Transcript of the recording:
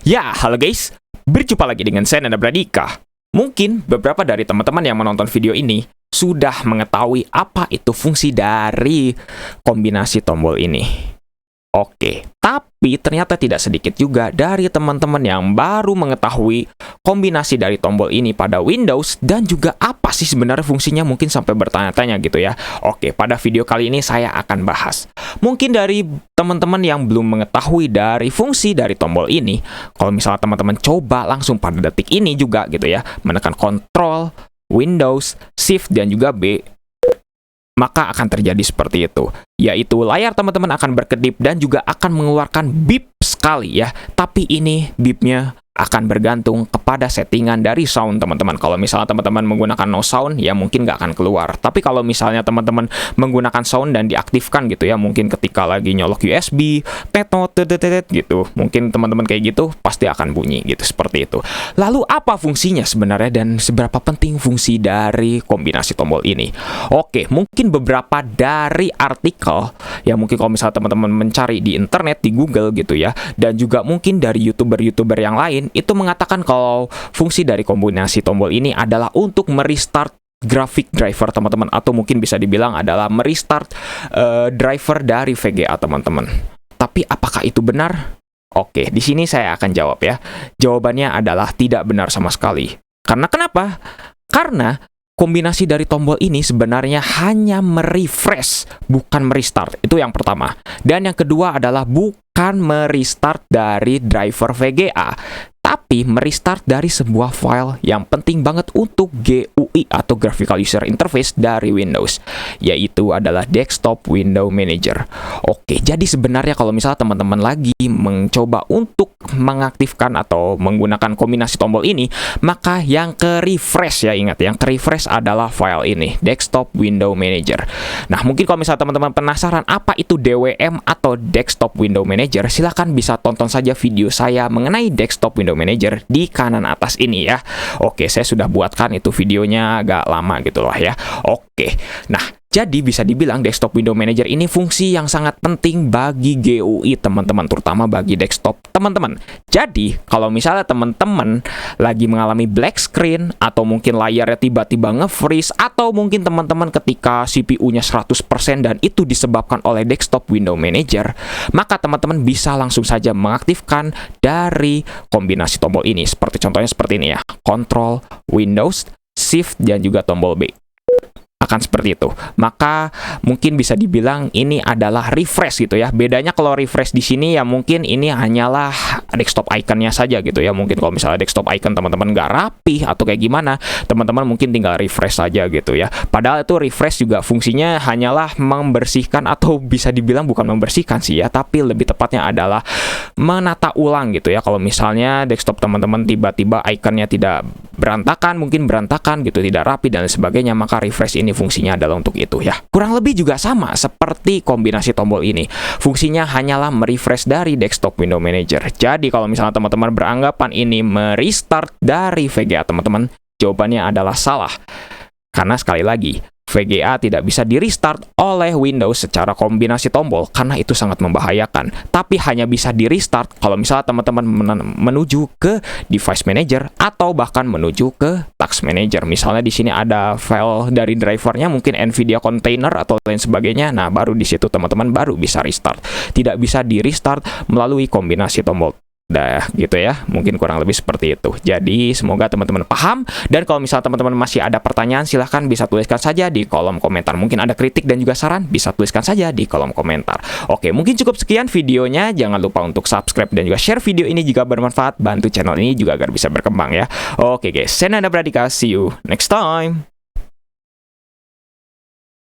Ya, halo guys. Berjumpa lagi dengan saya Nanda Pradika. Mungkin beberapa dari teman-teman yang menonton video ini sudah mengetahui apa itu fungsi dari kombinasi tombol ini. Oke, tapi ternyata tidak sedikit juga dari teman-teman yang baru mengetahui kombinasi dari tombol ini pada Windows dan juga apa sih sebenarnya fungsinya, mungkin sampai bertanya-tanya gitu ya. Oke, pada video kali ini saya akan bahas. Mungkin dari teman-teman yang belum mengetahui dari fungsi dari tombol ini, kalau misalnya teman-teman coba langsung pada detik ini juga gitu ya, menekan Ctrl, Windows, Shift, dan juga B, maka akan terjadi seperti itu, yaitu layar teman-teman akan berkedip dan juga akan mengeluarkan beep sekali ya. Tapi ini beepnya akan bergantung kepada settingan dari sound teman-teman. Kalau misalnya teman-teman menggunakan no sound, ya mungkin nggak akan keluar. Tapi kalau misalnya teman-teman menggunakan sound dan diaktifkan gitu ya, mungkin ketika lagi nyolok USB, tetot gitu, mungkin teman-teman kayak gitu pasti akan bunyi gitu, seperti itu. Lalu apa fungsinya sebenarnya dan seberapa penting fungsi dari kombinasi tombol ini? Oke, mungkin beberapa dari artikel yang mungkin kalau misalnya teman-teman mencari di internet, di Google gitu ya, dan juga mungkin dari YouTuber-YouTuber yang lain, itu mengatakan kalau fungsi dari kombinasi tombol ini adalah untuk merestart graphic driver teman-teman, atau mungkin bisa dibilang adalah merestart driver dari VGA teman-teman. Tapi apakah itu benar? Oke, di sini saya akan jawab ya. Jawabannya adalah tidak benar sama sekali. Karena kenapa? Karena kombinasi dari tombol ini sebenarnya hanya merefresh, bukan merestart. Itu yang pertama. Dan yang kedua adalah bukan merestart dari driver VGA, tapi merestart dari sebuah file yang penting banget untuk GUI atau Graphical User Interface dari Windows, yaitu adalah Desktop Window Manager. Oke, jadi sebenarnya kalau misalnya teman-teman lagi mencoba untuk mengaktifkan atau menggunakan kombinasi tombol ini, maka yang ke-refresh ya, ingat, yang ke-refresh adalah file ini, Desktop Window Manager. Nah, mungkin kalau misalnya teman-teman penasaran apa itu DWM atau Desktop Window Manager, silahkan bisa tonton saja video saya mengenai Desktop Window Manager di kanan atas ini ya. Oke, saya sudah buatkan itu videonya agak lama gitu loh ya. Oke, nah jadi bisa dibilang Desktop Window Manager ini fungsi yang sangat penting bagi GUI teman-teman, terutama bagi desktop teman-teman. Jadi, kalau misalnya teman-teman lagi mengalami black screen, atau mungkin layarnya tiba-tiba nge-freeze, atau mungkin teman-teman ketika CPU-nya 100% dan itu disebabkan oleh Desktop Window Manager, maka teman-teman bisa langsung saja mengaktifkan dari kombinasi tombol ini. Seperti contohnya seperti ini ya, Ctrl, Windows, Shift, dan juga tombol B. Akan seperti itu. Maka mungkin bisa dibilang ini adalah refresh gitu ya. Bedanya kalau refresh di sini ya mungkin ini hanyalah desktop iconnya saja gitu ya. Mungkin kalau misalnya desktop icon teman-teman nggak rapi atau kayak gimana, teman-teman mungkin tinggal refresh saja gitu ya. Padahal itu refresh juga fungsinya hanyalah membersihkan, atau bisa dibilang bukan membersihkan sih ya, tapi lebih tepatnya adalah menata ulang gitu ya. Kalau misalnya desktop teman-teman tiba-tiba iconnya tidak berantakan, mungkin berantakan gitu, tidak rapi dan sebagainya, maka refresh ini fungsinya adalah untuk itu ya. Kurang lebih juga sama seperti kombinasi tombol ini. Fungsinya hanyalah merefresh dari Desktop Window Manager. Jadi kalau misalnya teman-teman beranggapan ini merestart dari VGA teman-teman, jawabannya adalah salah. Karena sekali lagi, VGA tidak bisa di-restart oleh Windows secara kombinasi tombol karena itu sangat membahayakan. Tapi hanya bisa di-restart kalau misalnya teman-teman menuju ke Device Manager atau bahkan menuju ke Task Manager. Misalnya di sini ada file dari drivernya, mungkin NVIDIA Container atau lain sebagainya. Nah, baru di situ teman-teman baru bisa restart. Tidak bisa di-restart melalui kombinasi tombol. Dah gitu ya, mungkin kurang lebih seperti itu. Jadi semoga teman-teman paham, dan kalau misalnya teman-teman masih ada pertanyaan, silahkan bisa tuliskan saja di kolom komentar. Mungkin ada kritik dan juga saran, bisa tuliskan saja di kolom komentar. Oke, mungkin cukup sekian videonya. Jangan lupa untuk subscribe dan juga share video ini jika bermanfaat. Bantu channel ini juga agar bisa berkembang ya. Oke guys, saya Nanda Pradika, see you next time.